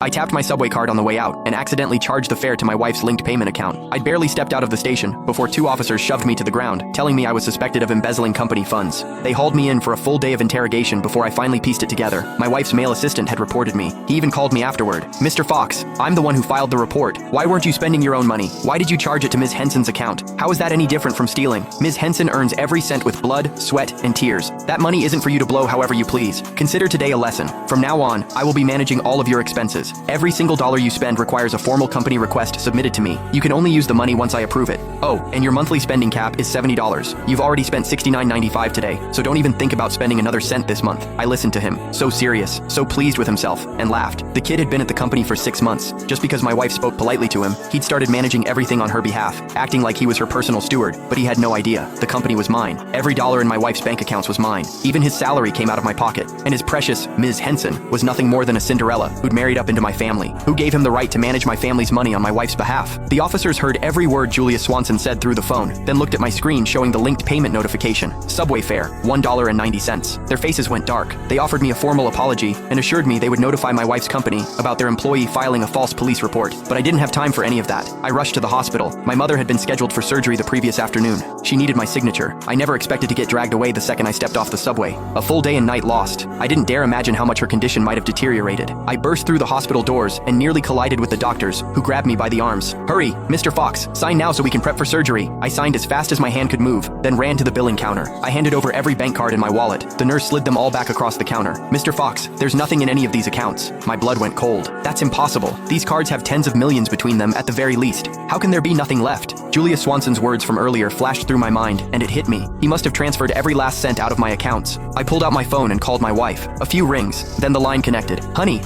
I tapped my subway card on the way out and accidentally charged the fare to my wife's linked payment account. I'd barely stepped out of the station before two officers shoved me to the ground, telling me I was suspected of embezzling company funds. They hauled me in for a full day of interrogation before I finally pieced it together. My wife's male assistant had reported me. He even called me afterward. "Mr. Fox, I'm the one who filed the report. Why weren't you spending your own money? Why did you charge it to Ms. Henson's account? How is that any different from stealing? Ms. Henson earns every cent with blood, sweat, and tears. That money isn't for you to blow however you please. Consider today a lesson. From now on, I will be managing all of your expenses. Every single dollar you spend requires a formal company request submitted to me. You can only use the money once I approve it. Oh, and your monthly spending cap is $70. You've already spent $69.95 today, so don't even think about spending another cent this month." I listened to him, so serious, so pleased with himself, and laughed. The kid had been at the company for 6 months. Just because my wife spoke politely to him, he'd started managing everything on her behalf, acting like he was her personal steward, but he had no idea. The company was mine. Every dollar in my wife's bank accounts was mine. Even his salary came out of my pocket, and his precious Ms. Henson was nothing more than a Cinderella who'd married up into my family. Who gave him the right to manage my family's money on my wife's behalf? The officers heard every word Julia Swanson said through the phone, then looked at my screen showing the linked payment notification. Subway fare, $1.90. Their faces went dark. They offered me a formal apology and assured me they would notify my wife's company about their employee filing a false police report. But I didn't have time for any of that. I rushed to the hospital. My mother had been scheduled for surgery the previous afternoon. She needed my signature. I never expected to get dragged away the second I stepped off the subway. A full day and night lost. I didn't dare imagine how much her condition might have deteriorated. I burst through the hospital doors and nearly collided with the doctors, who grabbed me by the arms. "Hurry, Mr. Fox, sign now so we can prep for surgery." I signed as fast as my hand could move, then ran to the billing counter. I handed over every bank card in my wallet. The nurse slid them all back across the counter. "Mr. Fox, there's nothing in any of these accounts." My blood went cold. "That's impossible. These cards have tens of millions between them at the very least. How can there be nothing left?" Julia Swanson's words from earlier flashed through my mind, and it hit me. He must have transferred every last cent out of my accounts. I pulled out my phone and called my wife. A few rings, then the line connected. "Honey,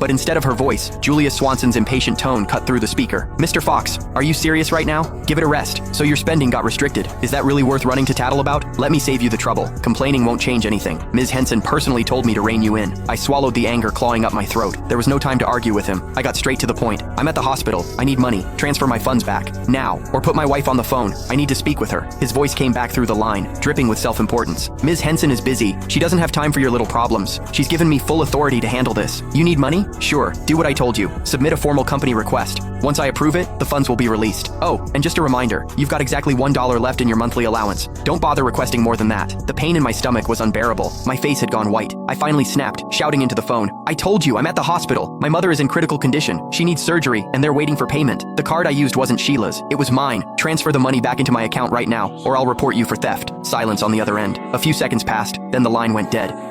But instead of her voice, Julia Swanson's impatient tone cut through the speaker. "Mr. Fox, are you serious right now? Give it a rest. So your spending got restricted. Is that really worth running to tattle about? Let me save you the trouble. Complaining won't change anything. Ms. Henson personally told me to rein you in." I swallowed the anger clawing up my throat. There was no time to argue with him. I got straight to the point. "I'm at the hospital. I need money. Transfer my funds back. Now. Or put my wife on the phone. I need to speak with her." His voice came back through the line, dripping with self-importance. "Ms. Henson is busy. She doesn't have time for your little problems. She's given me full authority to handle this. You need money? Sure. Do what I told you. Submit a formal company request. Once I approve it, the funds will be released. Oh, and just a reminder, you've got exactly $1 left in your monthly allowance. Don't bother requesting more than that." The pain in my stomach was unbearable. My face had gone white. I finally snapped, shouting into the phone, "I told you, I'm at the hospital. My mother is in critical condition. She needs surgery, and they're waiting for payment. The card I used wasn't Sheila's. It was mine. Transfer the money back into my account right now, or I'll report you for theft." Silence on the other end. A few seconds passed, then the line went dead.